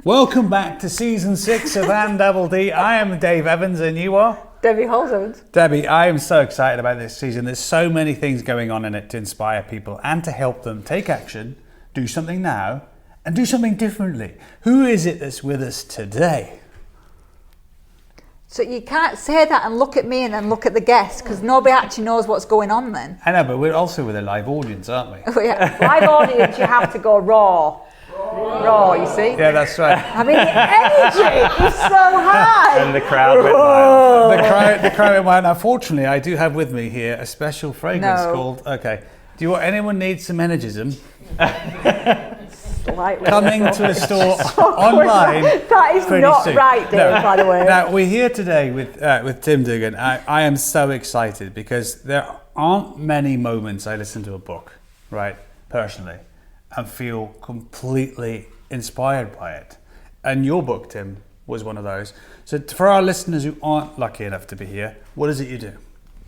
Welcome back to season 6 of And Double D. I am Dave Evans and you are? Debbie Holmes. Debbie, I am so excited about this season. There's so many things going on in it to inspire people and to help them take action, do something now, and do something differently. Who is it that's with us today? So you can't say that and look at me and then look at the guests because nobody actually knows what's going on then. I know, but we're also with a live audience, aren't we? Oh, yeah. Live audience, you have to go raw. Raw, you see? Yeah, that's right. I mean, the energy is so high. And the crowd went wild. The crowd went wild. Unfortunately, I do have with me here a special fragrance called, do you want anyone needs some energism? Slightly. Coming to a store online. That is not soon. Right, Dave, by the way. Now, we're here today with Tim Duggan. I am so excited because there aren't many moments I listen to a book, right, personally, and feel completely inspired by it. And your book, Tim, was one of those. So for our listeners who aren't lucky enough to be here, what is it you do?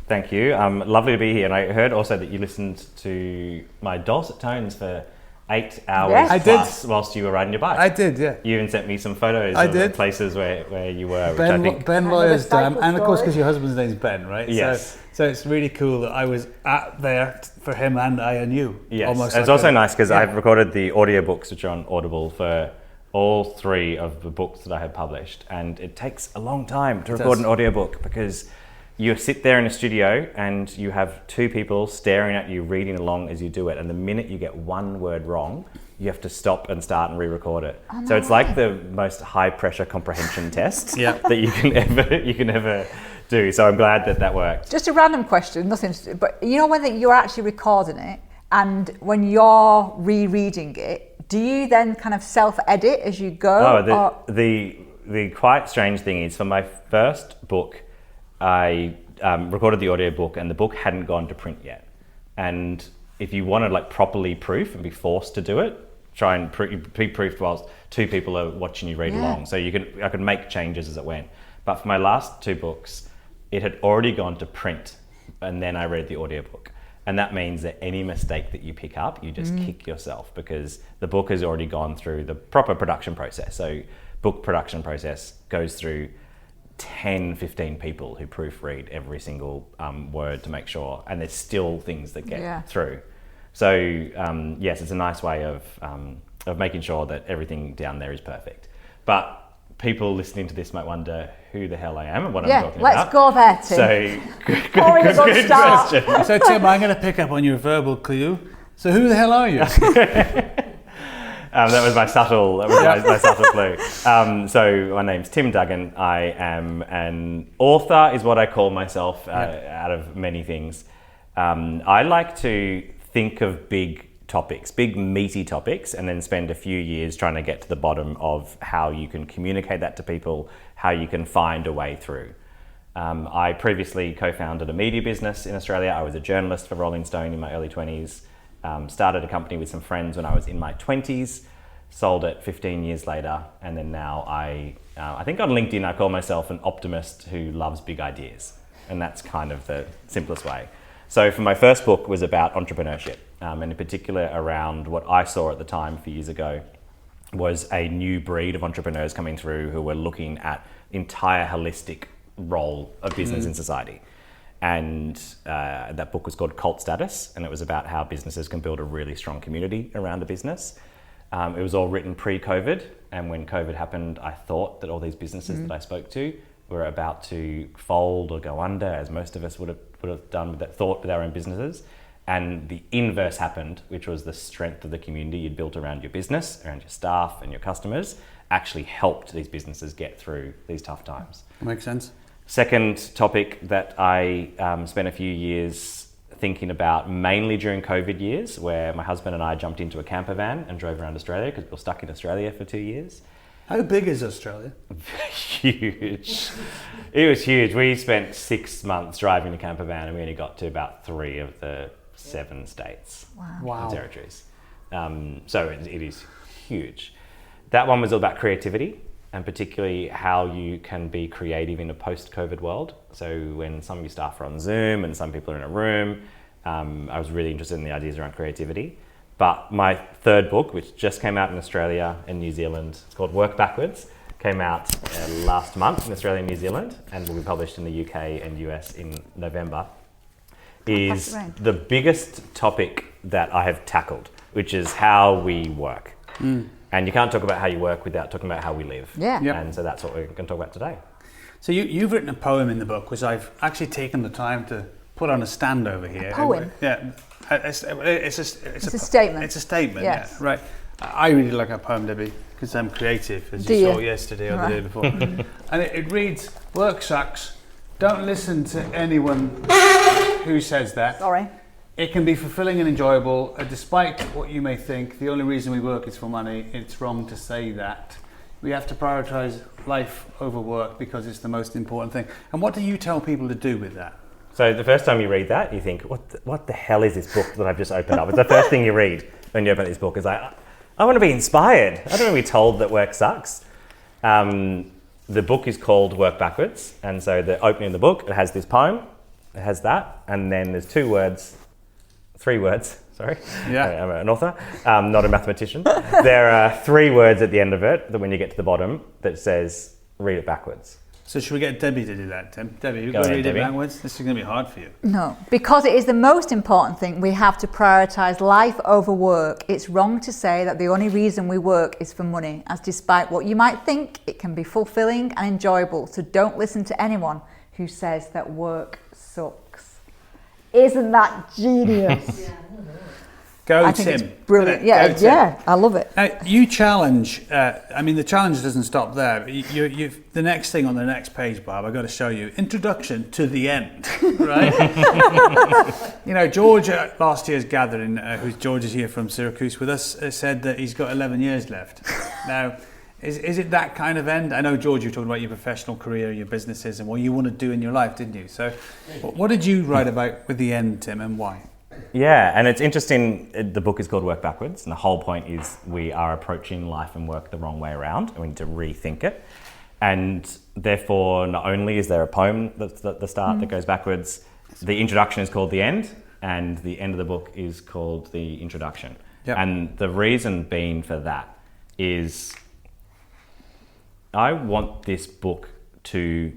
Thank you. Lovely to be here. And I heard also that you listened to my dulcet tones for 8 hours plus whilst you were riding your bike. I did, yeah. You even sent me some photos of places where you were, Ben, which I think... Ben Lawyer's Dam, and of course because your husband's name's Ben, right? Yes. So it's really cool that I was there for him and I and you. Yes, almost and it's also nice because I've recorded the audiobooks which are on Audible for all 3 of the books that I have published, and it takes a long time to record an audiobook because you sit there in a studio and you have 2 people staring at you reading along as you do it, and the minute you get one word wrong, you have to stop and start and re-record it. Oh, no. So it's like the most high pressure comprehension test that you can ever do. So I'm glad that worked. Just a random question, nothing, but you know when you're actually recording it and when you're rereading it, do you then kind of self-edit as you go? The quite strange thing is for my first book, I recorded the audiobook and the book hadn't gone to print yet. And if you want to like properly proof and be forced to do it, try and be proofed whilst 2 people are watching you read along. So I could make changes as it went. But for my last 2 books, it had already gone to print and then I read the audiobook. And that means that any mistake that you pick up, you just kick yourself because the book has already gone through the proper production process. So book production process goes through 10, 15 people who proofread every single word to make sure, and there's still things that get through. So yes, it's a nice way of making sure that everything down there is perfect. But people listening to this might wonder who the hell I am and what I'm talking about. Let's go there, Tim. So good question. So Tim, I'm going to pick up on your verbal clue. So who the hell are you? That was my subtle clue. So my name's Tim Duggan. I am an author, is what I call myself, out of many things. I like to think of big topics, big meaty topics, and then spend a few years trying to get to the bottom of how you can communicate that to people, how you can find a way through. I previously co-founded a media business in Australia. I was a journalist for Rolling Stone in my early 20s. Started a company with some friends when I was in my 20s, sold it 15 years later, and then now I think on LinkedIn I call myself an optimist who loves big ideas, and that's kind of the simplest way. So for my first book was about entrepreneurship, and in particular around what I saw at the time a few years ago was a new breed of entrepreneurs coming through who were looking at entire holistic role of business in society. And that book was called Cult Status, and it was about how businesses can build a really strong community around a business. It was all written pre-COVID, and when COVID happened, I thought that all these businesses that I spoke to were about to fold or go under, as most of us would have done with that thought with our own businesses. And the inverse happened, which was the strength of the community you'd built around your business, around your staff and your customers, actually helped these businesses get through these tough times. Makes sense. Second topic that I spent a few years thinking about, mainly during COVID years, where my husband and I jumped into a campervan and drove around Australia because we were stuck in Australia for 2 years. How big is Australia? Huge. It was huge. We spent 6 months driving a campervan and we only got to about 3 of the 7 states and territories. So it is huge. That one was all about creativity, and particularly how you can be creative in a post-COVID world. So when some of your staff are on Zoom and some people are in a room, I was really interested in the ideas around creativity. But my third book, which just came out in Australia and New Zealand, it's called Work Backwards, came out last month in Australia and New Zealand and will be published in the UK and US in November, is the biggest topic that I have tackled, which is how we work. And you can't talk about how you work without talking about how we live. Yeah. Yep. And so that's what we're going to talk about today. So you've written a poem in the book, which I've actually taken the time to put on a stand over here. A poem? Yeah. It's a statement. It's a statement, Yes. yeah. Right. I really like a poem, Debbie, because I'm creative, as you saw yesterday or the day before. And it reads, work sucks. Don't listen to anyone who says that. Sorry. It can be fulfilling and enjoyable, despite what you may think. The only reason we work is for money. It's wrong to say that. We have to prioritize life over work because it's the most important thing. And what do you tell people to do with that? So the first time you read that, you think, what the hell is this book that I've just opened up? It's the first thing you read when you open this book. Is like, I want to be inspired. I don't want to be told that work sucks. The book is called Work Backwards. And so the opening of the book, it has this poem, it has that, and then there's three words, sorry. Yeah. I'm an author, not a mathematician. There are 3 words at the end of it that when you get to the bottom that says, read it backwards. So should we get Debbie to do that, Tim? Debbie, you Go go ahead, read Debbie. it backwards? This is going to be hard for you. No, because it is the most important thing. We have to prioritise life over work. It's wrong to say that the only reason we work is for money, as despite what you might think, it can be fulfilling and enjoyable. So don't listen to anyone who says that work sucks. Isn't that genius? Go, I Tim. think it's brilliant. Go, Yeah, Tim. yeah, I love it. You challenge, the challenge doesn't stop there. You've the next thing on the next page, Barb, I've got to show you. Introduction to the end, right? George at last year's gathering, George is here from Syracuse with us, said that he's got 11 years left. Now, is it that kind of end? I know, George, you were talking about your professional career, your businesses, and what you want to do in your life, didn't you? So what did you write about with the end, Tim, and why? Yeah, and it's interesting, the book is called Work Backwards, and the whole point is we are approaching life and work the wrong way around, and we need to rethink it. And therefore, not only is there a poem that's the start that goes backwards, the introduction is called the end, and the end of the book is called the introduction. Yep. And the reason being for that is I want this book to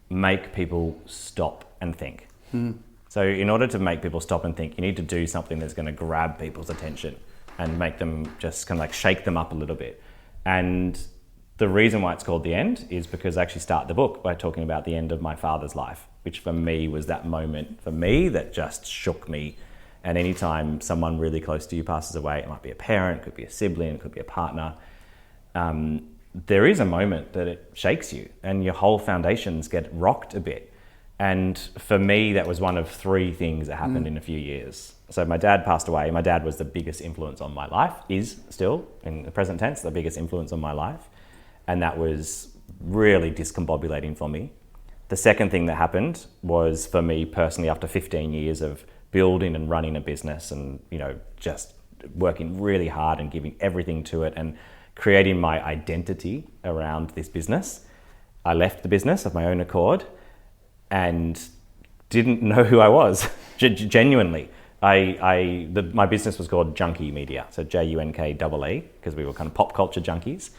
make people stop and think. So in order to make people stop and think, you need to do something that's going to grab people's attention and make them just kind of like shake them up a little bit. And the reason why it's called The End is because I actually start the book by talking about the end of my father's life, which for me was that moment for me that just shook me. And anytime someone really close to you passes away, it might be a parent, it could be a sibling, it could be a partner, there is a moment that it shakes you and your whole foundations get rocked a bit. And for me, that was one of 3 things that happened in a few years. So my dad passed away. My dad was the biggest influence on my life, is still, in the present tense, the biggest influence on my life. And that was really discombobulating for me. The second thing that happened was for me personally, after 15 years of building and running a business and, just working really hard and giving everything to it and creating my identity around this business, I left the business of my own accord and didn't know who I was, genuinely. My business was called Junkie Media, so Junkie, because we were kind of pop culture junkies.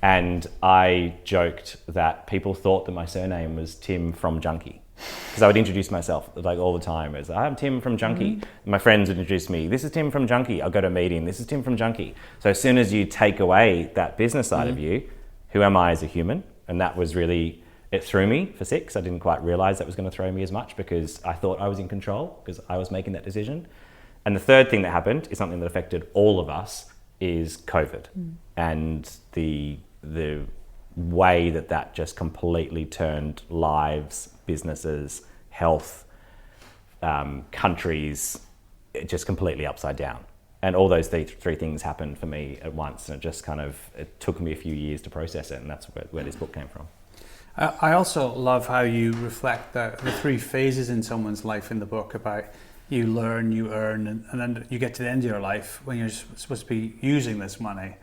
And I joked that people thought that my surname was Tim from Junkie, because I would introduce myself like all the time as, I'm Tim from Junkie. My friends would introduce me, this is Tim from Junkie. I'll go to a meeting, this is Tim from Junkie. So as soon as you take away that business side of you, who am I as a human? And that was really, it threw me for 6. I didn't quite realize that was going to throw me as much because I thought I was in control because I was making that decision. And the third thing that happened is something that affected all of us is COVID. And the way that just completely turned lives, businesses, health, countries, just completely upside down. And all those 3 things happened for me at once. And it took me a few years to process it. And that's where this book came from. I also love how you reflect the 3 phases in someone's life in the book about you learn, you earn, and then you get to the end of your life when you're supposed to be using this money.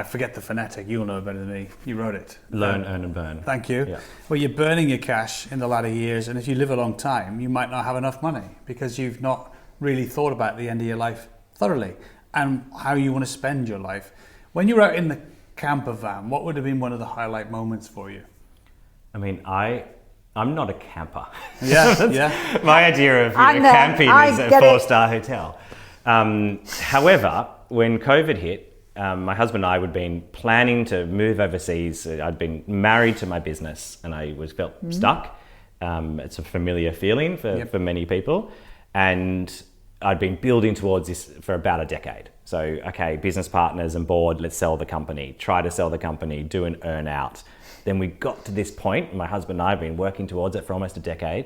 Forget the phonetic, you'll know better than me. You wrote it. Learn, earn and burn. Thank you. Yeah. Well, you're burning your cash in the latter years, and if you live a long time, you might not have enough money because you've not really thought about the end of your life thoroughly. and how you want to spend your life. When you were out in the camper van, what would have been one of the highlight moments for you? I mean, I'm not a camper. Yeah. My idea of camping is a 4-star hotel. However, when COVID hit, my husband and I had been planning to move overseas. I'd been married to my business and I felt stuck. It's a familiar feeling for many people. And I'd been building towards this for about a decade. So, okay, business partners and board, let's sell the company, try to sell the company, do an earn out. Then we got to this point, my husband and I have been working towards it for almost a decade.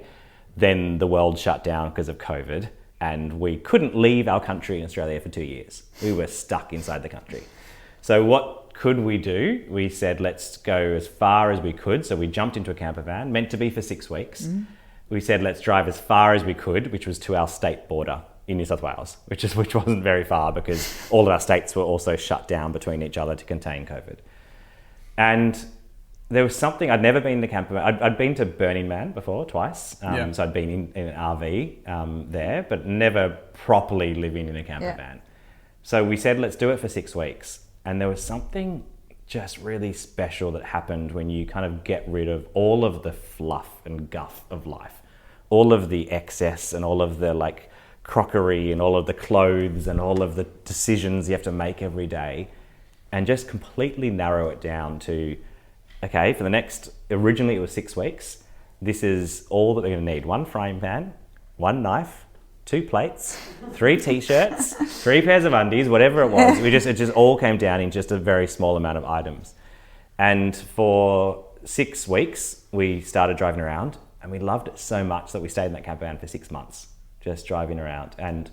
Then the world shut down because of COVID and we couldn't leave our country in Australia for 2 years. We were stuck inside the country. So what could we do? We said, let's go as far as we could. So we jumped into a camper van, meant to be for 6 weeks. We said, let's drive as far as we could, which was to our state border in New South Wales, which wasn't very far because all of our states were also shut down between each other to contain COVID. And there was something, I'd never been in the camper van. I'd been to Burning Man before, twice. So I'd been in an RV there, but never properly living in a camper van. So we said, let's do it for 6 weeks. And there was something just really special that happened when you kind of get rid of all of the fluff and guff of life, all of the excess and all of the like crockery and all of the clothes and all of the decisions you have to make every day, and just completely narrow it down to, okay, for the next, originally it was 6 weeks. This is all that they're going to need. 1 frying pan, 1 knife, 2 plates, 3 t-shirts, 3 pairs of undies, whatever it was. It just all came down in just a very small amount of items. And for 6 weeks, we started driving around and we loved it so much that we stayed in that camper van for 6 months, just driving around. And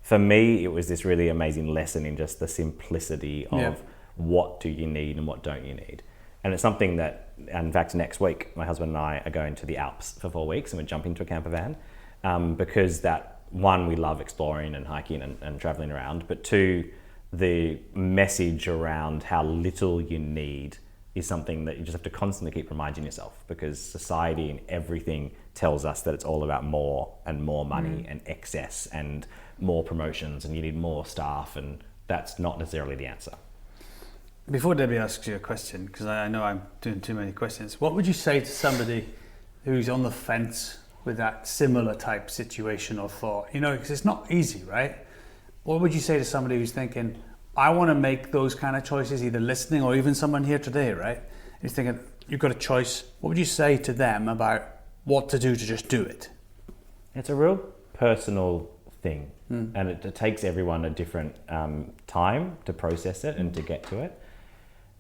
for me, it was this really amazing lesson in just the simplicity of what do you need and what don't you need. And it's something that, in fact, next week, my husband and I are going to the Alps for 4 weeks and we're jumping to a camper van because that, one, we love exploring and hiking and traveling around, but 2, the message around how little you need is something that you just have to constantly keep reminding yourself, because society and everything tells us that it's all about more and more money and excess and more promotions and you need more staff, and that's not necessarily the answer. Before Debbie asks you a question, because I know I'm doing too many questions, what would you say to somebody who's on the fence with that similar type situation or thought? You know, because it's not easy, right? What would you say to somebody who's thinking, I want to make those kind of choices, either listening or even someone here today, right? Who's thinking, you've got a choice. What would you say to them about what to do to just do it? It's a real personal thing, and it takes everyone a different time to process it and to get to it.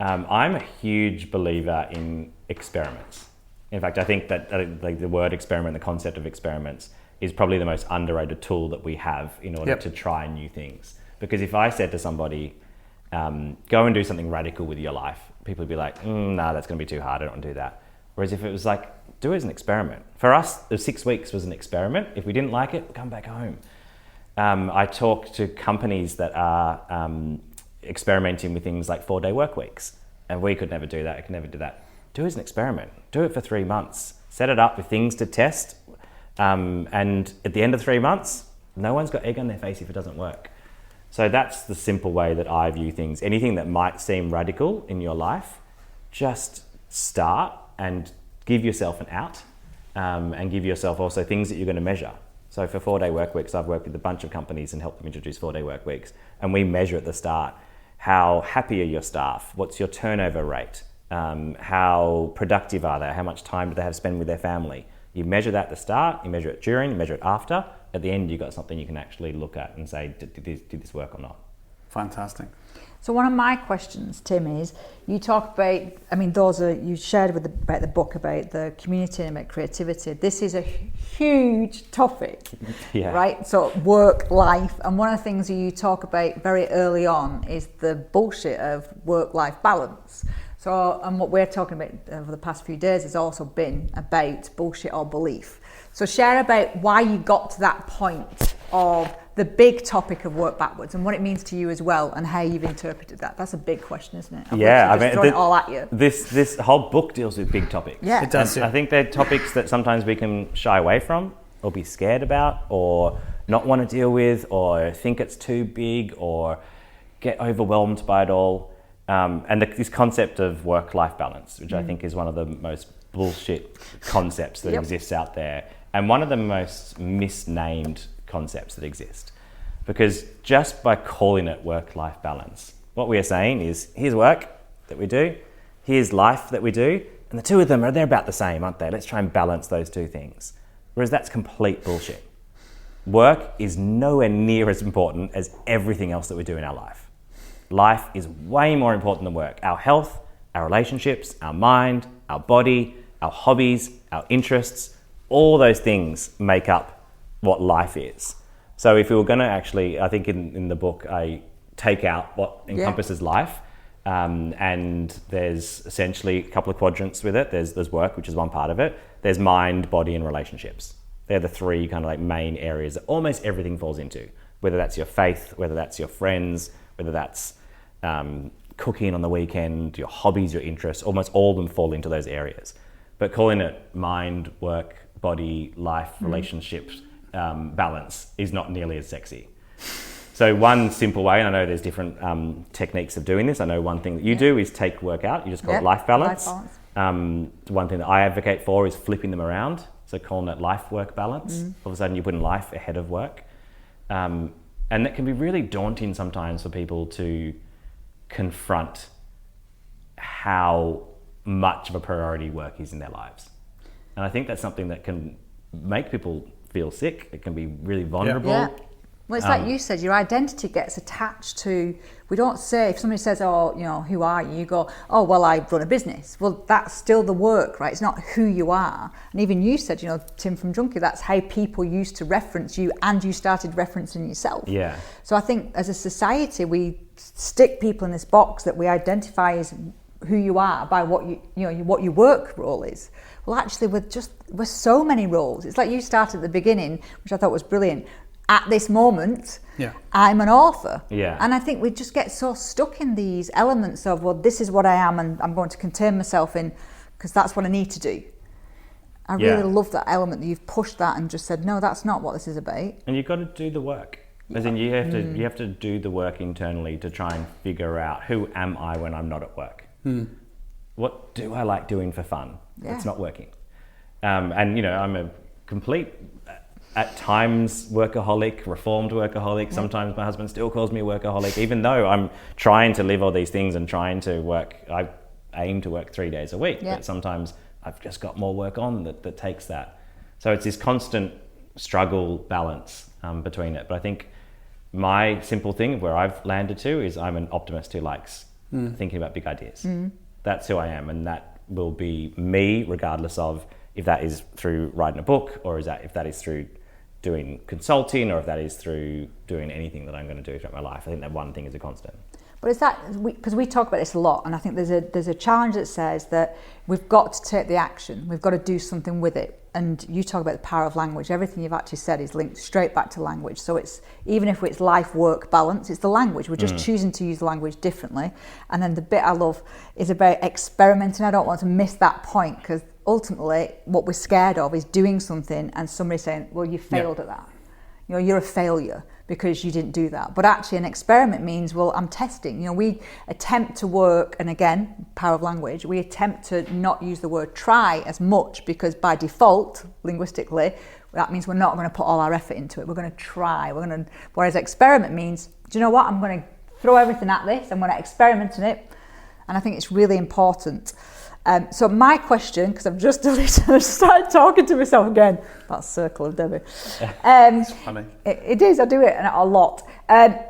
I'm a huge believer in experiments. In fact, I think that like the word experiment, the concept of experiments, is probably the most underrated tool that we have in order to try new things. Because if I said to somebody, go and do something radical with your life, people would be like, no, that's going to be too hard, I don't want to do that. Whereas if it was like, do it as an experiment. For us, the 6 weeks was an experiment. If we didn't like it, come back home. I talk to companies that are experimenting with things like 4-day work weeks, and we could never do that. I could never do that. Do it as an experiment. Do it for 3 months. Set it up with things to test, and at the end of 3 months, no one's got egg on their face if it doesn't work. So that's the simple way that I view things. Anything that might seem radical in your life, just start and give yourself an out, and give yourself also things that you're going to measure. So for 4-day work weeks, I've worked with a bunch of companies and helped them introduce 4-day work weeks. And we measure at the start, how happy are your staff? What's your turnover rate? How productive are they? How much time do they have to spend with their family? You measure that at the start, you measure it during, you measure it after. At the end, you've got something you can actually look at and say, did this work or not? Fantastic. So one of my questions, Tim, is you talk about, you shared about the book about the community and about creativity. This is a huge topic, right? So work, life, and one of the things that you talk about very early on is the bullshit of work-life balance. So, and what we're talking about over the past few days has also been about bullshit or belief. So share about why you got to that point of the big topic of work backwards and what it means to you as well, and how you've interpreted that. That's a big question, isn't it? Throwing it all at you. This whole book deals with big topics. Yeah, it does. I think they're topics that sometimes we can shy away from. or be scared about or not want to deal with or think it's too big or get overwhelmed by it all. And this concept of work-life balance, which I think is one of the most bullshit concepts that exists out there, and one of the most misnamed concepts that exist. Because just by calling it work-life balance, what we are saying is, here's work that we do, here's life that we do, and the two of them they're about the same, aren't they? Let's try and balance those two things. Whereas that's complete bullshit. Work is nowhere near as important as everything else that we do in our life. Life is way more important than work. Our health, our relationships, our mind, our body, our hobbies, our interests, all those things make up what life is. So if we were going to actually, I think in the book, I take out what encompasses life, and there's essentially a couple of quadrants with it. There's work, which is one part of it. There's mind, body, and relationships. They're the three kind of like main areas that almost everything falls into, whether that's your faith, whether that's your friends, whether that's cooking on the weekend, your hobbies, your interests, almost all of them fall into those areas. But calling it mind, work, body, life, relationships, balance is not nearly as sexy. So one simple way, and I know there's different techniques of doing this. I know one thing that you do is take work out. You just call it life balance. One thing that I advocate for is flipping them around. So calling it life-work balance. All of a sudden you're putting life ahead of work. And that can be really daunting sometimes for people to confront how much of a priority work is in their lives. And I think that's something that can make people feel sick. It can be really vulnerable. Yeah. Well, it's like you said, your identity gets attached to, we don't say, if somebody says, oh, you know, who are you? You go, oh, well, I run a business. Well, that's still the work, right? It's not who you are. And even you said, you know, Tim from Junkie, that's how people used to reference you, and you started referencing yourself. Yeah. So I think as a society, we stick people in this box that we identify as who you are by what what your work role is. Well, actually, we're so many roles. It's like you started at the beginning, which I thought was brilliant. At this moment, I'm an author. Yeah. And I think we just get so stuck in these elements of, well, this is what I am and I'm going to contain myself in because that's what I need to do. I really love that element that you've pushed that and just said, no, that's not what this is about. And you've got to do the work. As in you have to do the work internally to try and figure out, who am I when I'm not at work? What do I like doing for fun? It's not working. And you know, I'm a complete, at times, workaholic, reformed workaholic. Sometimes my husband still calls me a workaholic, even though I'm trying to live all these things and trying to work. I aim to work 3 days a week, but sometimes I've just got more work on that takes that. So it's this constant struggle balance between it. But I think my simple thing where I've landed to is I'm an optimist who likes thinking about big ideas. That's who I am, and that will be me regardless of if that is through writing a book, or if that is through doing consulting, or if that is through doing anything that I'm going to do throughout my life. I think that one thing is a constant. But it's that, because we talk about this a lot, and I think there's a challenge that says that we've got to take the action, we've got to do something with it. And you talk about the power of language. Everything you've actually said is linked straight back to language. So it's, even if it's life-work balance, it's the language. We're just choosing to use the language differently. And then the bit I love is about experimenting. I don't want to miss that point, because ultimately what we're scared of is doing something and somebody saying, well, you failed at that. You know, you're a failure because you didn't do that. But actually an experiment means, well, I'm testing. You know, we attempt to work, and again, power of language, we attempt to not use the word try as much, because by default, linguistically, that means we're not going to put all our effort into it. We're going to try. Whereas experiment means, do you know what? I'm going to throw everything at this. I'm going to experiment in it. And I think it's really important. So my question, because I've just started talking to myself again, that circle of Debbie. It's funny. It is, I do it a lot,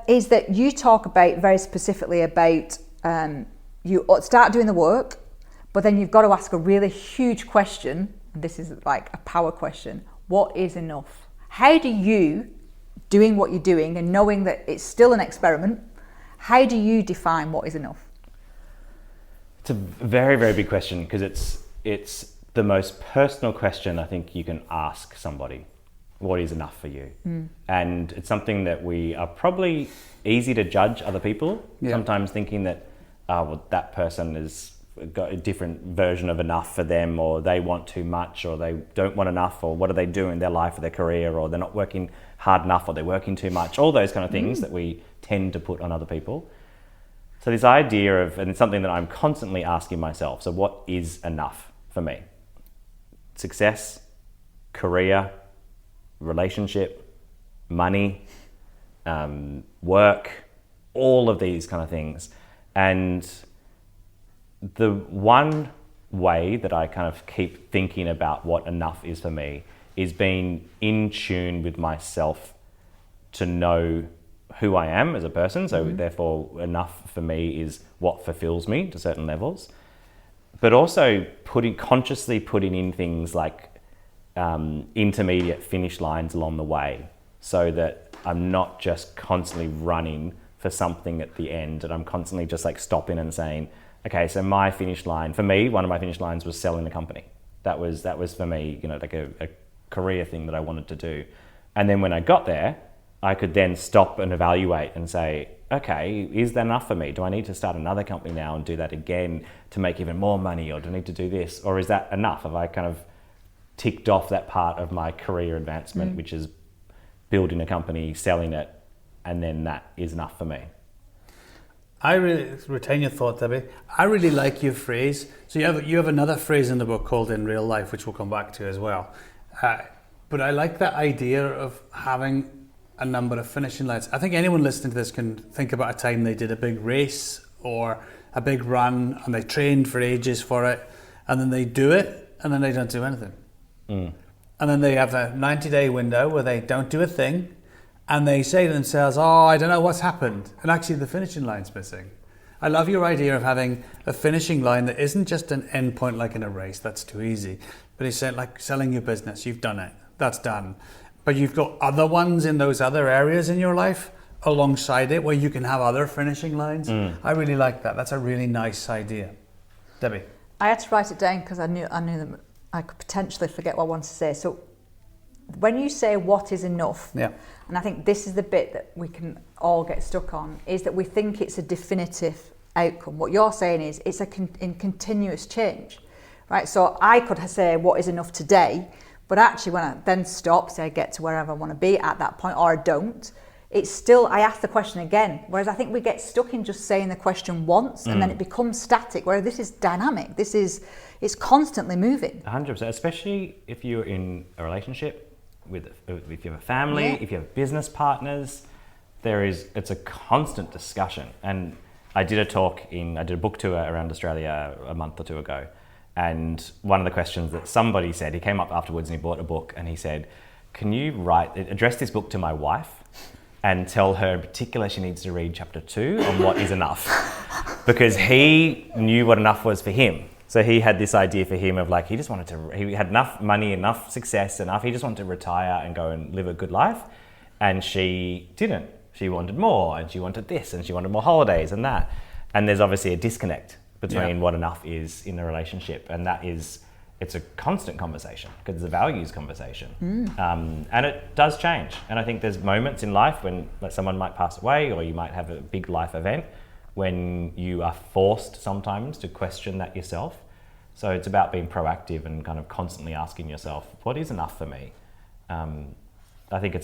is that you talk about very specifically about you start doing the work, but then you've got to ask a really huge question, and this is like a power question: what is enough? How do you, doing what you're doing and knowing that it's still an experiment, how do you define what is enough? It's a very, very big question, because it's the most personal question I think you can ask somebody. What is enough for you? And it's something that we are probably easy to judge other people, sometimes thinking that, well, that person is got a different version of enough for them, or they want too much, or they don't want enough, or what do they do in their life or their career, or they're not working hard enough, or they're working too much, all those kind of things that we tend to put on other people. So this idea of, and it's something that I'm constantly asking myself, so what is enough for me? Success, career, relationship, money, work, all of these kind of things. And the one way that I kind of keep thinking about what enough is for me is being in tune with myself to know who I am as a person. So therefore enough for me is what fulfills me to certain levels, but also consciously putting in things like intermediate finish lines along the way, so that I'm not just constantly running for something at the end, and I'm constantly just like stopping and saying, okay, so my finish line, for me, one of my finish lines was selling the company. That was for me, like a career thing that I wanted to do. And then when I got there, I could then stop and evaluate and say, okay, is that enough for me? Do I need to start another company now and do that again to make even more money? Or do I need to do this? Or is that enough? Have I kind of ticked off that part of my career advancement, which is building a company, selling it, and then that is enough for me? I really retain your thought, Debbie. I really like your phrase. So you have another phrase in the book called "in real life," which we'll come back to as well. But I like that idea of having a number of finishing lines. I think anyone listening to this can think about a time they did a big race or a big run, and they trained for ages for it, and then they do it, and then they don't do anything. And then they have a 90-day window where they don't do a thing, and they say to themselves, oh, I don't know what's happened. And actually the finishing line's missing. I love your idea of having a finishing line that isn't just an end point like in a race. That's too easy. But it's like selling your business. You've done it. That's done. But you've got other ones in those other areas in your life alongside it where you can have other finishing lines. I really like that. That's a really nice idea. Debbie? I had to write it down because I knew that I could potentially forget what I wanted to say. So when you say what is enough, and I think this is the bit that we can all get stuck on, is that we think it's a definitive outcome. What you're saying is it's in continuous change, right? So I could say what is enough today, but actually when I then stop, say I get to wherever I want to be at that point, or I don't, it's still, I ask the question again. Whereas I think we get stuck in just saying the question once and then it becomes static, whereas this is dynamic. It's constantly moving. 100%, especially if you're in a relationship, if you have a family, if you have business partners, it's a constant discussion. And I did a book tour around Australia a month or two ago, and one of the questions that somebody said, he came up afterwards and he bought a book and he said, can you address this book to my wife and tell her in particular she needs to read chapter 2 on what is enough? Because he knew what enough was for him. So he had this idea for him of like, he had enough money, enough success, he just wanted to retire and go and live a good life. And she didn't. She wanted more, and she wanted this, and she wanted more holidays and that. And there's obviously a disconnect between what enough is in a relationship. And it's a constant conversation because it's a values conversation. And it does change. And I think there's moments in life when someone might pass away, or you might have a big life event, when you are forced sometimes to question that yourself. So it's about being proactive and kind of constantly asking yourself, what is enough for me? I think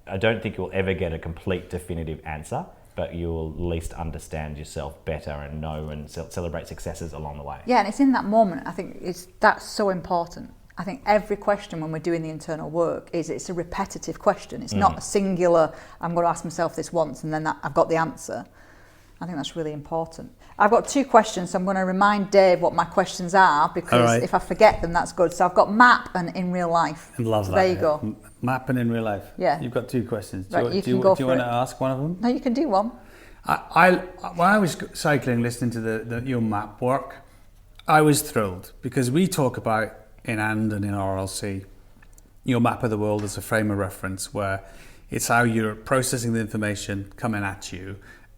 I don't think you'll ever get a complete definitive answer, but you'll at least understand yourself better and know and celebrate successes along the way. Yeah, and it's in that moment, I think that's so important. I think every question when we're doing the internal work it's a repetitive question. It's not a singular, I'm going to ask myself this once and then I've got the answer. I think that's really important. I've got 2 questions, so I'm going to remind Dave what my questions are, because if I forget them, that's good. So I've got map and in real life. I love that. There you go. Map and in real life. Yeah. You've got 2 questions. Do you want to ask one of them? No, you can do one. When I was cycling, listening to your map work, I was thrilled because we talk about in and in RLC, your map of the world as a frame of reference where it's how you're processing the information coming at you,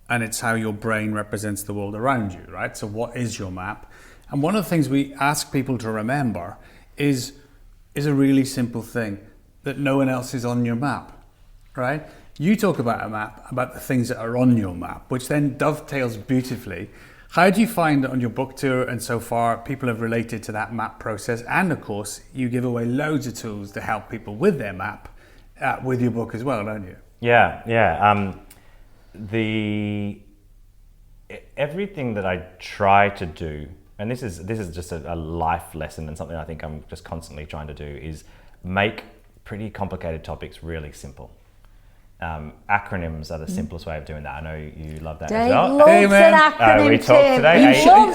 and it's how your brain represents the world around you, right? So what is your map? And one of the things we ask people to remember is a really simple thing, that no one else is on your map, right? You talk about a map, about the things that are on your map, which then dovetails beautifully How do you find on your book tour and so far people have related to that map process? And of course, you give away loads of tools to help people with their map with your book as well, don't you? Yeah. Everything that I try to do, and this is just a life lesson and something I think I'm just constantly trying to do, is make pretty complicated topics really simple. Acronyms are the simplest way of doing that. I know you love that as well. Loves an acronym, we talked Tim. today.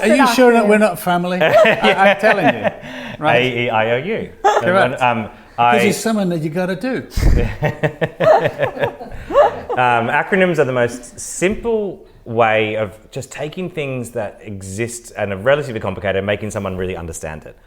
Are you sure that we're not family? I'm telling you. Right? AEIOU. Correct. Because it's something that you got to do. Acronyms are the most simple way of just taking things that exist and are relatively complicated and making someone really understand it.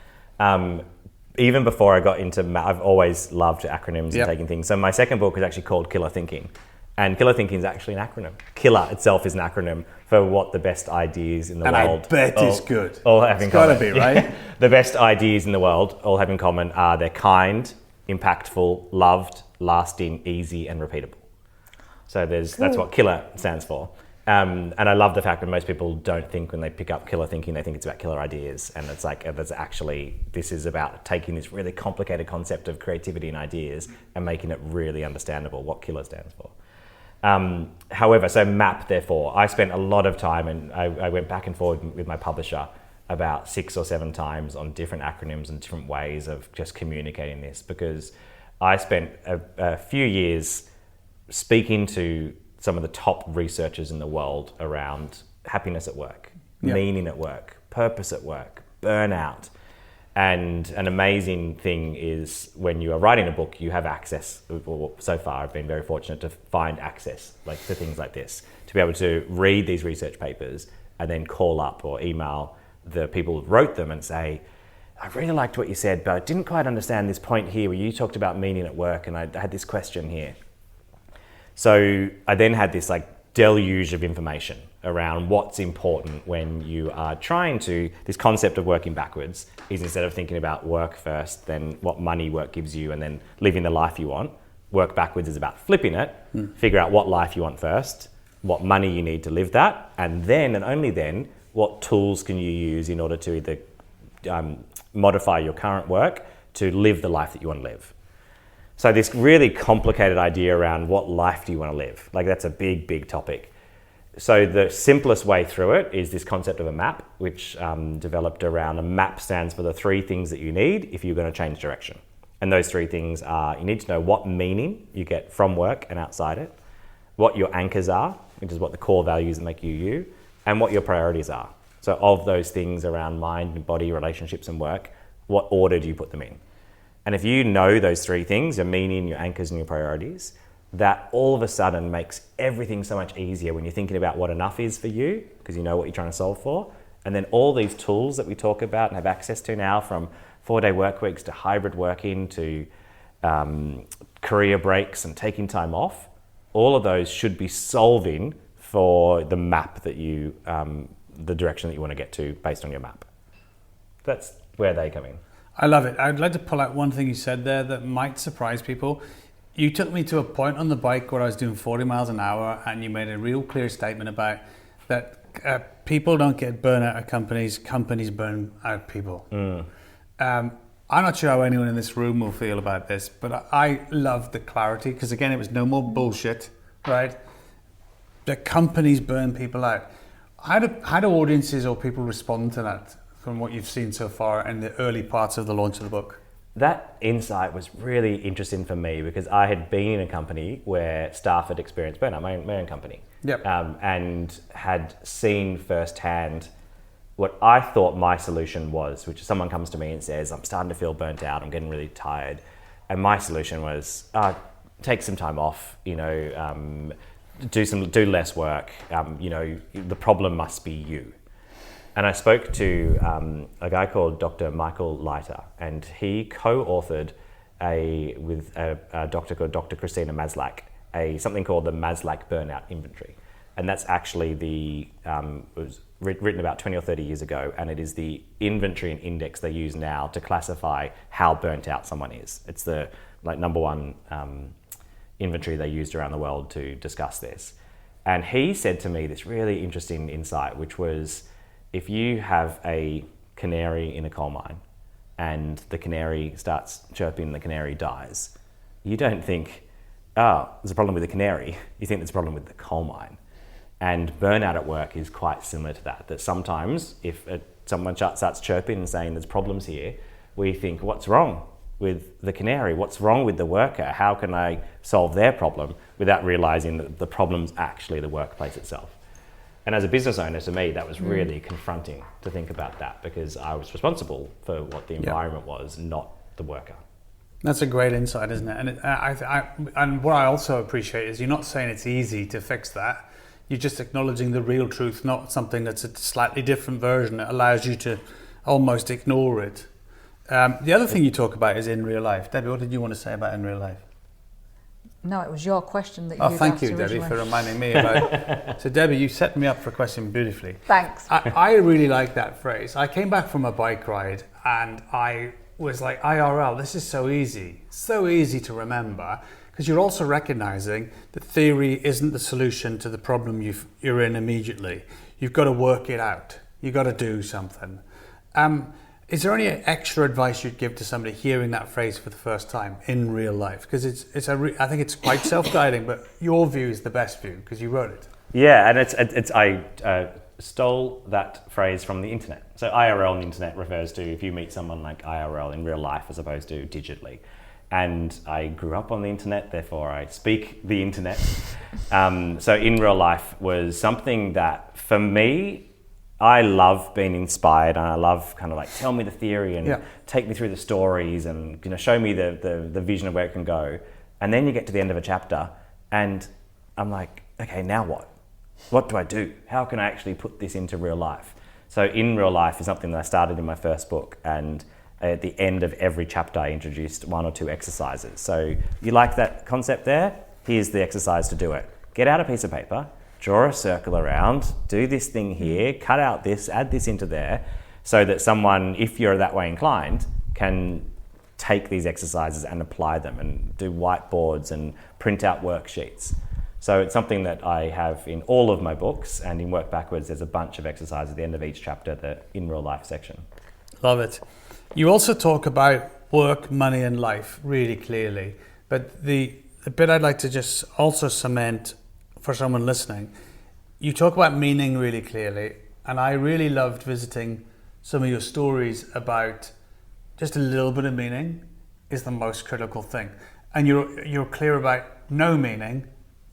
Even before I got into I've always loved acronyms and taking things. So my second book is actually called Killer Thinking. And Killer Thinking is actually an acronym. Killer itself is an acronym for what the best ideas in the world... And I bet it's good. All have in common. It's got to be, right? Yeah. The best ideas in the world all have in common are they're kind, impactful, loved, lasting, easy, and repeatable. So that's what Killer stands for. And I love the fact that most people don't think when they pick up Killer Thinking, they think it's about killer ideas. And it's like, this is about taking this really complicated concept of creativity and ideas and making it really understandable what Killer stands for. However, so MAP, therefore, I spent a lot of time, and I went back and forward with my publisher about 6 or 7 times on different acronyms and different ways of just communicating this, because I spent a few years speaking to some of the top researchers in the world around happiness at work, meaning at work, purpose at work, burnout. And an amazing thing is when you are writing a book, you have access. So far, I've been very fortunate to find access to things like this, to be able to read these research papers and then call up or email the people who wrote them and say, I really liked what you said, but I didn't quite understand this point here where you talked about meaning at work, and I had this question here. So I then had this deluge of information around what's important when you are trying to, this concept of working backwards is, instead of thinking about work first, then what money work gives you, and then living the life you want, work backwards is about flipping it, figure out what life you want first, what money you need to live that, and then, and only then, what tools can you use in order to either modify your current work to live the life that you want to live. So this really complicated idea around what life do you want to live? That's a big, big topic. So the simplest way through it is this concept of a map, which developed around, a map stands for the 3 things that you need if you're going to change direction. And those 3 things are, you need to know what meaning you get from work and outside it, what your anchors are, which is what the core values that make you you, and what your priorities are. So of those things around mind, body, relationships, and work, what order do you put them in? And if you know those 3 things, your meaning, your anchors, and your priorities, that all of a sudden makes everything so much easier when you're thinking about what enough is for you, because you know what you're trying to solve for. And then all these tools that we talk about and have access to now, from 4-day work weeks to hybrid working to career breaks and taking time off, all of those should be solving for the map that you, the direction that you want to get to based on your map. That's where they come in. I love it. I'd like to pull out one thing you said there that might surprise people. You took me to a point on the bike where I was doing 40 miles an hour, and you made a real clear statement about that people don't get burnout at companies, companies burn out people. I'm not sure how anyone in this room will feel about this, but I love the clarity, because again, it was no more bullshit, right? The companies burn people out. How do audiences or people respond to that from what you've seen so far in the early parts of the launch of the book? That insight was really interesting for me, because I had been in a company where staff had experienced burnout, my own company, and had seen firsthand what I thought my solution was, which is someone comes to me and says, I'm starting to feel burnt out, I'm getting really tired. And my solution was, take some time off, do less work, the problem must be you. And I spoke to a guy called Dr. Michael Leiter, and he co-authored with a doctor called Dr. Christina Maslach, something called the Maslach Burnout Inventory. And that's actually it was written about 20 or 30 years ago, and it is the inventory and index they use now to classify how burnt out someone is. It's the number one inventory they used around the world to discuss this. And he said to me this really interesting insight, which was, if you have a canary in a coal mine and the canary starts chirping and the canary dies, you don't think, oh, there's a problem with the canary. You think there's a problem with the coal mine. And burnout at work is quite similar to that, that sometimes if someone starts chirping and saying there's problems here, we think, what's wrong with the canary? What's wrong with the worker? How can I solve their problem, without realizing that the problem's actually the workplace itself? And as a business owner, to me, that was really confronting to think about that, because I was responsible for what the environment was, not the worker. That's a great insight, isn't it? And and what I also appreciate is you're not saying it's easy to fix that. You're just acknowledging the real truth, not something that's a slightly different version that allows you to almost ignore it. The other thing you talk about is in real life. Debbie, what did you want to say about in real life? No, it was your question that you asked. Thank you, Debbie, for reminding me about it. So, Debbie, you set me up for a question beautifully. Thanks. I really like that phrase. I came back from a bike ride and I was like, IRL, this is so easy to remember, because you're also recognizing that theory isn't the solution to the problem you're in immediately. You've got to work it out. You've got to do something. Is there any extra advice you'd give to somebody hearing that phrase for the first time in real life? Because I think it's quite self-guiding, but your view is the best view because you wrote it. Yeah, and I stole that phrase from the internet. So IRL on the internet refers to if you meet someone like IRL in real life as opposed to digitally. And I grew up on the internet, therefore I speak the internet. So in real life was something that, for me, I love being inspired, and I love kind of like, tell me the theory and take me through the stories and show me the vision of where it can go. And then you get to the end of a chapter and I'm like, okay, now what? What do I do? How can I actually put this into real life? So in real life is something that I started in my first book, and at the end of every chapter I introduced 1 or 2 exercises. So you like that concept there? Here's the exercise to do it. Get out a piece of paper, draw a circle around, do this thing here, cut out this, add this into there, so that someone, if you're that way inclined, can take these exercises and apply them and do whiteboards and print out worksheets. So it's something that I have in all of my books, and in Work Backwards there's a bunch of exercises at the end of each chapter, the in real life section. Love it. You also talk about work, money and life really clearly, but the bit I'd like to just also cement for someone listening, you talk about meaning really clearly, and I really loved visiting some of your stories about just a little bit of meaning is the most critical thing. And you're clear about no meaning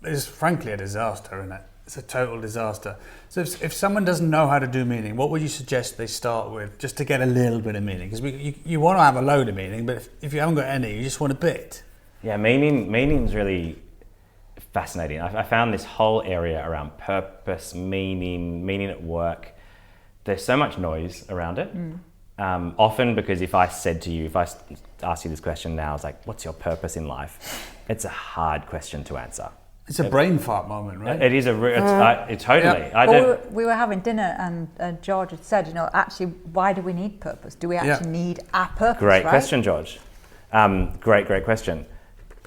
is frankly a disaster, isn't it? It's a total disaster. So if someone doesn't know how to do meaning, what would you suggest they start with just to get a little bit of meaning? Because you want to have a load of meaning, but if you haven't got any, you just want a bit. Yeah, meaning is really fascinating. I found this whole area around purpose, meaning at work. There's so much noise around it. Often because if I asked you this question now, it's like, what's your purpose in life? It's a hard question to answer. It's a brain fart moment, right? It is totally. Yeah. We were having dinner and George had said, actually, why do we need purpose? Do we actually need a purpose? Great question, George. Great question.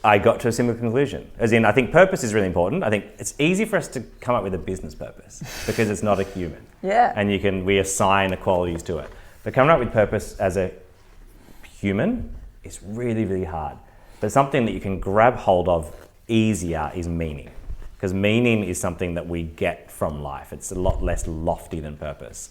I got to a similar conclusion. As in, I think purpose is really important. I think it's easy for us to come up with a business purpose because it's not a human. Yeah. And we assign the qualities to it. But coming up with purpose as a human is really, really hard. But something that you can grab hold of easier is meaning, because meaning is something that we get from life. It's a lot less lofty than purpose.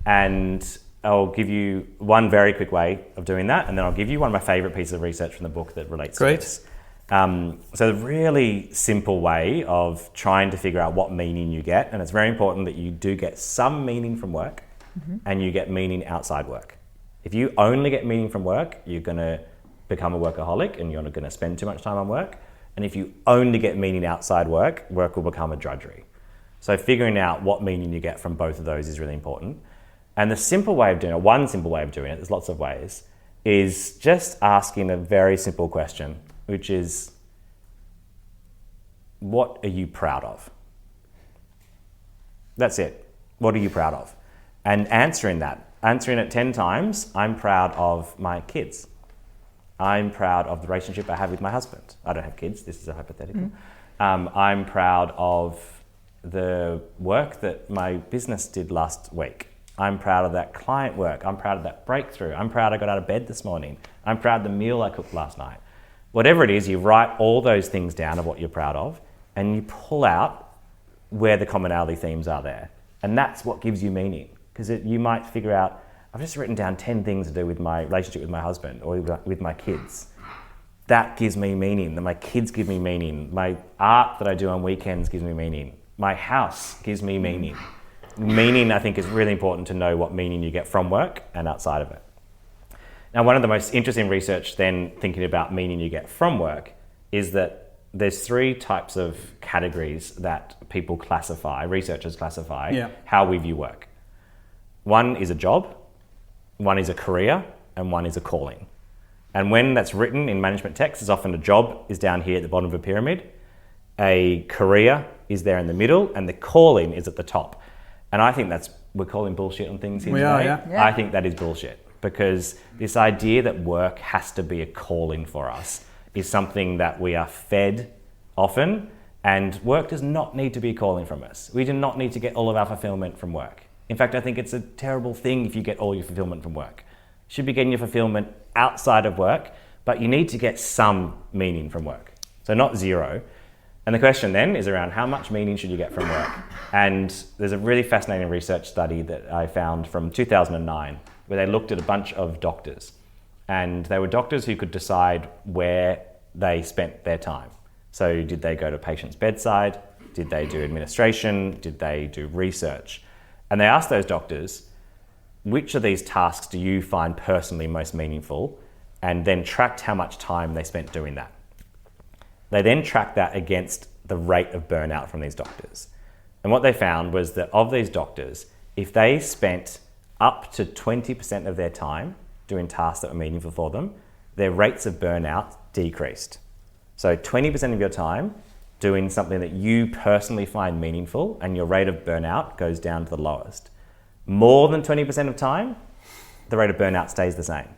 And I'll give you one very quick way of doing that, and then I'll give you one of my favorite pieces of research from the book that relates to this. So the really simple way of trying to figure out what meaning you get, and it's very important that you do get some meaning from work, and you get meaning outside work. If you only get meaning from work, you're going to become a workaholic and you're not going to spend too much time on work. And if you only get meaning outside work, work will become a drudgery. So figuring out what meaning you get from both of those is really important. And the simple way of doing it, one simple way of doing it, there's lots of ways, is just asking a very simple question, which is, what are you proud of? That's it. What are you proud of? And answering it 10 times, I'm proud of my kids. I'm proud of the relationship I have with my husband. I don't have kids, this is a hypothetical. I'm proud of the work that my business did last week. I'm proud of that client work. I'm proud of that breakthrough. I'm proud I got out of bed this morning. I'm proud of the meal I cooked last night. Whatever it is, you write all those things down of what you're proud of, and you pull out where the commonality themes are there. And that's what gives you meaning. Because you might figure out, I've just written down 10 things to do with my relationship with my husband or with my kids. That gives me meaning. My kids give me meaning. My art that I do on weekends gives me meaning. My house gives me meaning. Meaning, I think, is really important to know what meaning you get from work and outside of it. Now, one of the most interesting research then thinking about meaning you get from work is that there's 3 types of categories that people classify, researchers classify, how we view work. One is a job, one is a career, and one is a calling. And when that's written in management text, it's often a job is down here at the bottom of a pyramid, a career is there in the middle, and the calling is at the top. And I think we're calling bullshit on things here today. I think that is bullshit. Because this idea that work has to be a calling for us is something that we are fed often, and work does not need to be a calling from us. We do not need to get all of our fulfillment from work. In fact, I think it's a terrible thing if you get all your fulfillment from work. You should be getting your fulfillment outside of work, but you need to get some meaning from work. So not zero. And the question then is around how much meaning should you get from work? And there's a really fascinating research study that I found from 2009 where they looked at a bunch of doctors, and they were doctors who could decide where they spent their time. So did they go to a patient's bedside? Did they do administration? Did they do research? And they asked those doctors, which of these tasks do you find personally most meaningful? And then tracked how much time they spent doing that. They then tracked that against the rate of burnout from these doctors. And what they found was that of these doctors, if they spent up to 20% of their time doing tasks that were meaningful for them, their rates of burnout decreased. So 20% of your time doing something that you personally find meaningful, and your rate of burnout goes down to the lowest. More than 20% of time, the rate of burnout stays the same.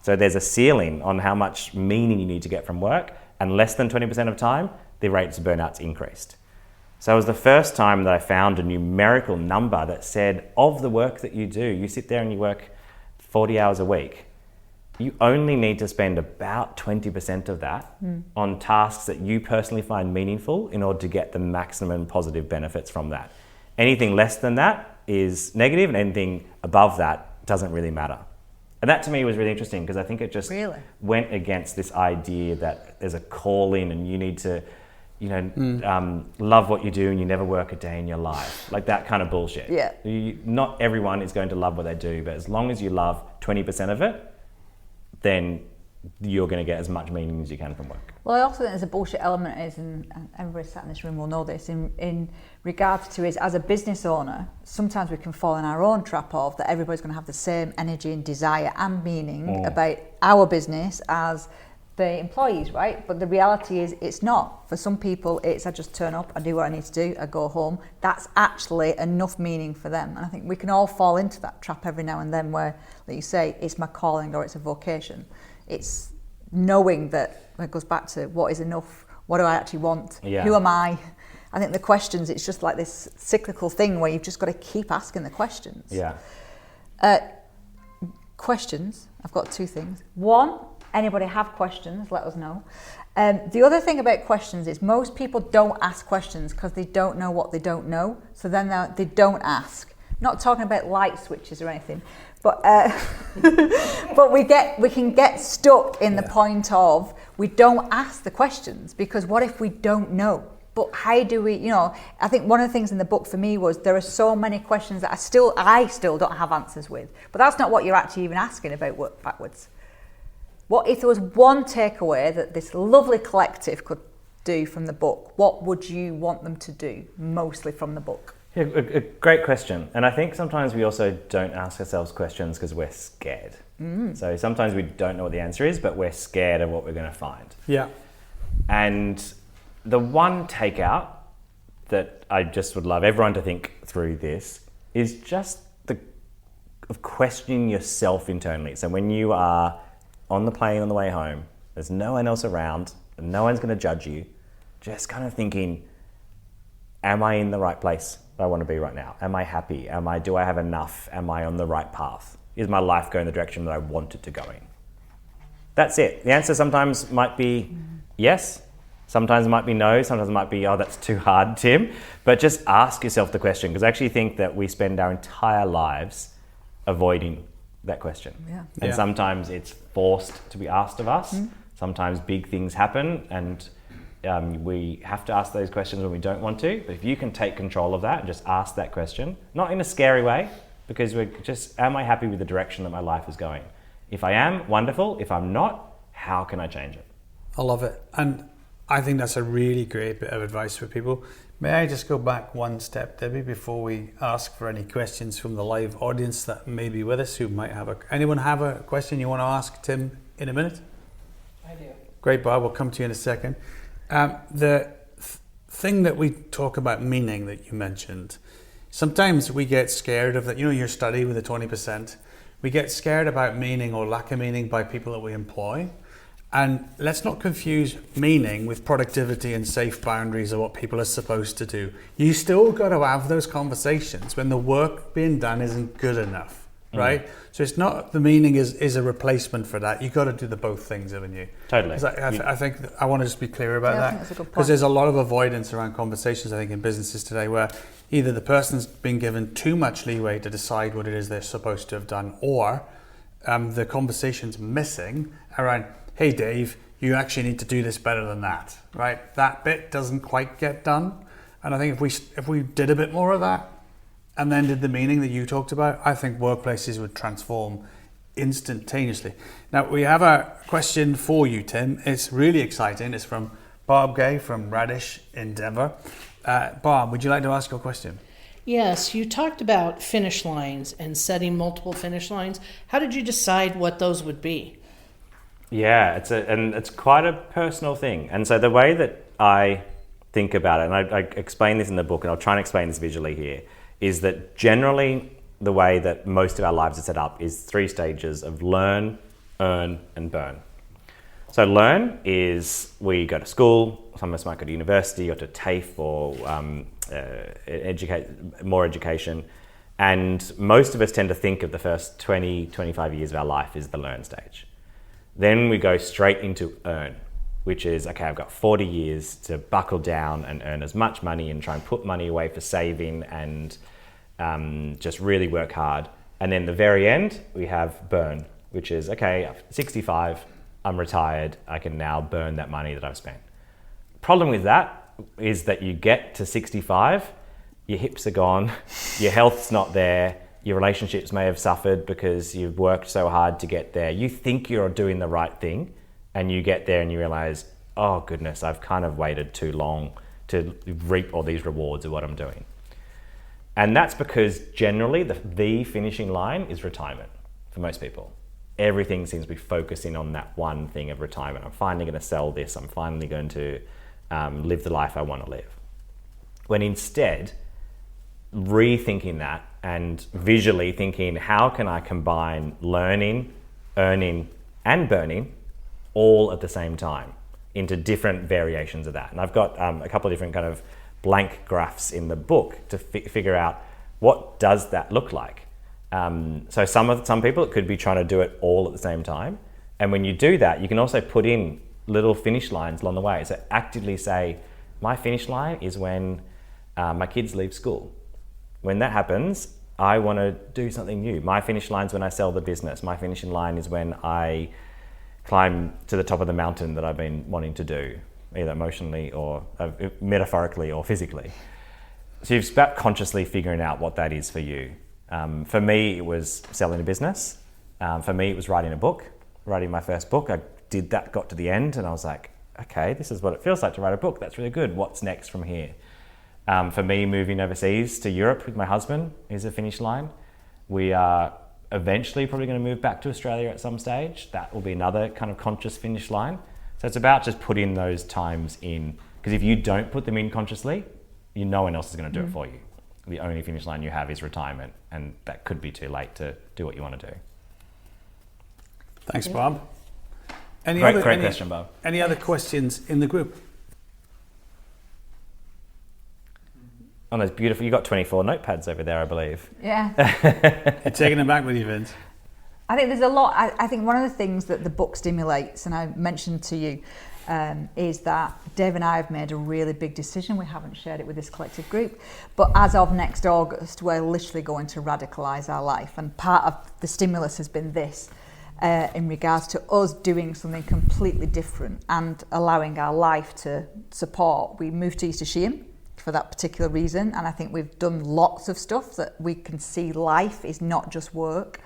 So there's a ceiling on how much meaning you need to get from work, and less than 20% of time, the rates of burnout's increased. So it was the first time that I found a numerical number that said, of the work that you do, you sit there and you work 40 hours a week, you only need to spend about 20% of that on tasks that you personally find meaningful in order to get the maximum positive benefits from that. Anything less than that is negative, and anything above that doesn't really matter. And that to me was really interesting, because I think it just went against this idea that there's a calling and you need to love what you do and you never work a day in your life. Like that kind of bullshit. Yeah. Not everyone is going to love what they do, but as long as you love 20% of it, then you're going to get as much meaning as you can from work. Well, I also think there's a bullshit element and everybody sat in this room will know this, in regards to is, as a business owner, sometimes we can fall in our own trap of that everybody's going to have the same energy and desire and meaning about our business as the employees, right? But the reality is it's not. For some people, it's I just turn up, I do what I need to do, I go home. That's actually enough meaning for them. And I think we can all fall into that trap every now and then where, like you say, it's my calling or it's a vocation. It's knowing that, it goes back to what is enough, what do I actually want, who am I? I think the questions, it's just like this cyclical thing where you've just got to keep asking the questions. Questions, I've got 2 things. One, anybody have questions, let us know. The other thing about questions is most people don't ask questions because they don't know what they don't know. So then they don't ask. Not talking about light switches or anything, but but we can get stuck in the point of we don't ask the questions, because what if we don't know? But how do we, I think one of the things in the book for me was there are so many questions that I still don't have answers with. But that's not what you're actually even asking about work backwards. What if there was one takeaway that this lovely collective could do from the book? What would you want them to do mostly from the book? Yeah, a great question. And I think sometimes we also don't ask ourselves questions because we're scared. So sometimes we don't know what the answer is, but we're scared of what we're going to find. Yeah. And the one takeout that I just would love everyone to think through this is just of questioning yourself internally. So when you are on the plane on the way home, there's no one else around, and no one's going to judge you, just kind of thinking, am I in the right place that I want to be right now? Am I happy? Do I have enough? Am I on the right path? Is my life going the direction that I want it to go in? That's it. The answer sometimes might be yes, sometimes it might be no, sometimes it might be, oh, that's too hard, Tim. But just ask yourself the question, because I actually think that we spend our entire lives avoiding that question. Yeah. And sometimes it's forced to be asked of us. Sometimes big things happen and we have to ask those questions when we don't want to. But if you can take control of that and just ask that question, not in a scary way, because we're just, am I happy with the direction that my life is going? If I am, wonderful. If I'm not, how can I change it? I love it. And I think that's a really great bit of advice for people. May I just go back one step, Debbie, before we ask for any questions from the live audience that may be with us who might have anyone have a question you want to ask Tim in a minute? I do. Great, Bob. We'll come to you in a second. The thing that we talk about meaning that you mentioned, sometimes we get scared of that. You know, your study with the 20%, we get scared about meaning or lack of meaning by people that we employ. And let's not confuse meaning with productivity and safe boundaries of what people are supposed to do. You still got to have those conversations when the work being done isn't good enough, right? So it's not the meaning is a replacement for that. You got to do the both things, haven't you? Totally. I think I want to just be clear about I that, think that's a good point. because there's a lot of avoidance around conversations, I think, in businesses today where either the person's been given too much leeway to decide what it is they're supposed to have done, or the conversation's missing around, hey Dave, you actually need to do this better than that, right? That bit doesn't quite get done. And I think if we did a bit more of that and then did the meaning that you talked about, I think workplaces would transform instantaneously. Now we have a question for you, Tim. It's really exciting. It's from Bob Gay from Radish Endeavour. Bob, would you like to ask your question? Yes, you talked about finish lines and setting multiple finish lines. How did you decide what those would be? Yeah, it's quite a personal thing. And so the way that I think about it, and I explain this in the book, and I'll try and explain this visually here, is that generally the way that most of our lives are set up is 3 stages of learn, earn, and burn. So learn is we go to school, some of us might go to university or to TAFE or more education. And most of us tend to think of the first 20, 25 years of our life as the learn stage. Then we go straight into earn, which is, okay, I've got 40 years to buckle down and earn as much money and try and put money away for saving and just really work hard. And then the very end, we have burn, which is, okay, I'm 65, I'm retired, I can now burn that money that I've spent. Problem with that is that you get to 65, your hips are gone, your health's not there, your relationships may have suffered because you've worked so hard to get there. You think you're doing the right thing and you get there and you realize, oh goodness, I've kind of waited too long to reap all these rewards of what I'm doing. And that's because generally the finishing line is retirement for most people. Everything seems to be focusing on that one thing of retirement. I'm finally going to sell this. I'm finally going to live the life I want to live. When instead, rethinking that and visually thinking, how can I combine learning, earning, and burning all at the same time into different variations of that? And I've got a couple of different kind of blank graphs in the book to figure out what does that look like. So some people, it could be trying to do it all at the same time. And when you do that, you can also put in little finish lines along the way. So actively say, my finish line is when my kids leave school. When that happens, I want to do something new. My finish line is when I sell the business. My finishing line is when I climb to the top of the mountain that I've been wanting to do, either emotionally or metaphorically or physically. So you've about consciously figuring out what that is for you. For me, it was selling a business. For me, it was writing a book, writing my first book. I did that, got to the end, and I was like, okay, this is what it feels like to write a book. That's really good. What's next from here? For me, moving overseas to Europe with my husband is a finish line. We are eventually probably going to move back to Australia at some stage. That will be another kind of conscious finish line. So it's about just putting those times in, because if you don't put them in consciously, no one else is going to do it for you. The only finish line you have is retirement, and that could be too late to do what you want to do. Thanks, Bob. Great question, Bob. Any other questions in the group? on those beautiful, you got 24 notepads over there, I believe. Yeah. You're taking them back with you, Vince. I think there's a lot. I think one of the things that the book stimulates, and I mentioned to you, is that Dave and I have made a really big decision. We haven't shared it with this collective group, but as of next August, we're literally going to radicalise our life. And part of the stimulus has been this, in regards to us doing something completely different and allowing our life to support. We moved to East Ayrshire for that particular reason, and I think we've done lots of stuff that we can see life is not just work.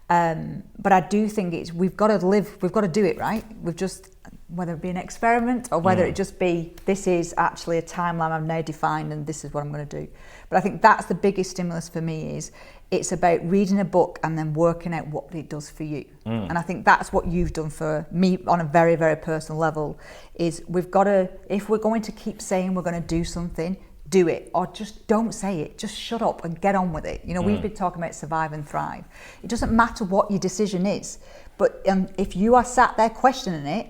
But I do think we've got to do it, right? We've just, whether it be an experiment or whether it just be, this is actually a timeline I've now defined and this is what I'm going to do. But I think that's the biggest stimulus for me, is it's about reading a book and then working out what it does for you. And I think that's what you've done for me on a very, very personal level, is we've got to, if we're going to keep saying we're going to do something, do it, or just don't say it. Just shut up and get on with it. You know, we've been talking about survive and thrive. It doesn't matter what your decision is, but if you are sat there questioning it,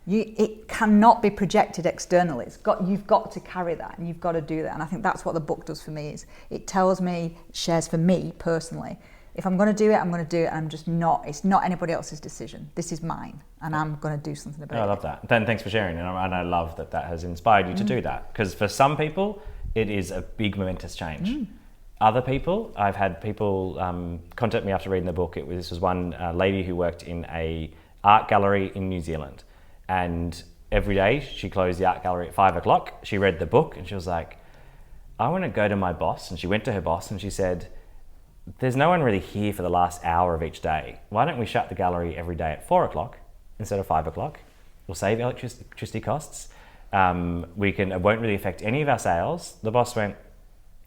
it cannot be projected externally. You've got to carry that, and you've got to do that. And I think that's what the book does for me, is it tells me, shares for me personally, if I'm going to do it, I'm going to do it. And I'm just not, it's not anybody else's decision. This is mine, and I'm going to do something about it. I love that. Then thanks for sharing, and I love that has inspired you to do that, because for some people, it is a big momentous change. Other people, I've had people contact me after reading the book. This was one lady who worked in a art gallery in New Zealand, and every day she closed the art gallery at 5 o'clock. She read the book and she was like, I want to go to my boss. And she went to her boss and she said, there's no one really here for the last hour of each day. Why don't we shut the gallery every day at 4 o'clock instead of 5 o'clock? We'll save electricity costs. It won't really affect any of our sales. The boss went,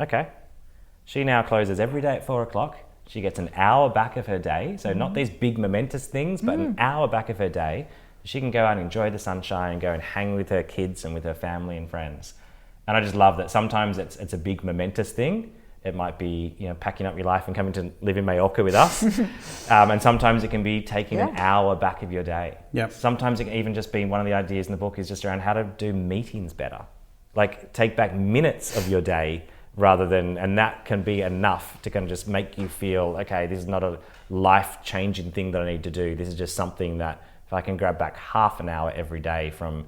okay. She now closes every day at 4 o'clock. She gets an hour back of her day. So not these big momentous things, but an hour back of her day. She can go out and enjoy the sunshine and go and hang with her kids and with her family and friends. And I just love that sometimes it's a big momentous thing. It might be, packing up your life and coming to live in Mallorca with us. And sometimes it can be taking an hour back of your day. Yep. Sometimes it can even just be, one of the ideas in the book is just around how to do meetings better. Like, take back minutes of your day and that can be enough to kind of just make you feel, okay, this is not a life-changing thing that I need to do. This is just something that if I can grab back half an hour every day from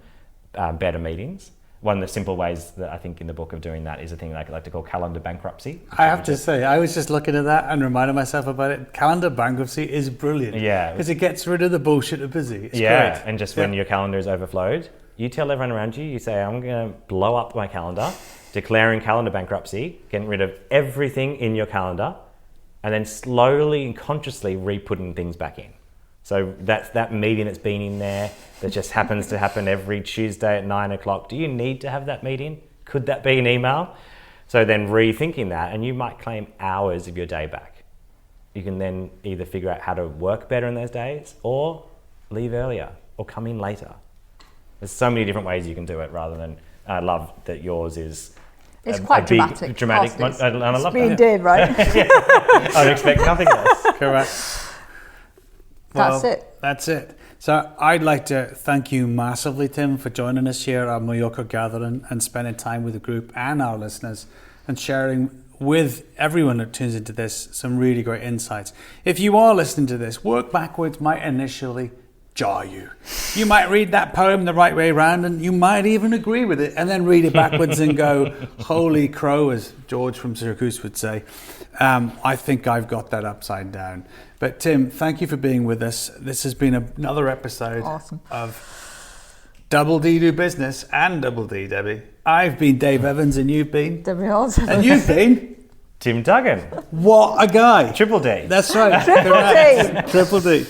better meetings. One of the simple ways that I think in the book of doing that is a thing I like to call calendar bankruptcy. I have to say, I was just looking at that and reminding myself about it. Calendar bankruptcy is brilliant. Yeah. Because it gets rid of the bullshit of busy. It's great. And just when your calendar is overflowed, you tell everyone around you, you say, I'm going to blow up my calendar, declaring calendar bankruptcy, getting rid of everything in your calendar, and then slowly and consciously re-putting things back in. So that's that meeting that's been in there that just happens to happen every Tuesday at 9 o'clock. Do you need to have that meeting? Could that be an email? So then rethinking that, and you might claim hours of your day back. You can then either figure out how to work better in those days, or leave earlier, or come in later. There's so many different ways you can do it, rather than, I love that yours is it's quite dramatic. And I love being that. Dave, right? I'd expect nothing less. Correct. That's it. So I'd like to thank you massively, Tim, for joining us here at our Mallorca gathering and spending time with the group and our listeners and sharing with everyone that tunes into this some really great insights. If you are listening to this, work backwards might initially jar you. You might read that poem the right way around and you might even agree with it, and then read it backwards and go, holy crow, as George from Syracuse would say. I think I've got that upside down. But Tim, thank you for being with us. This has been another episode of Double D Do Business and Double D, Debbie. I've been Dave Evans and you've been? Debbie Halls. And you've been? Tim Duggan. What a guy. Triple D. That's right. Triple D. Triple D.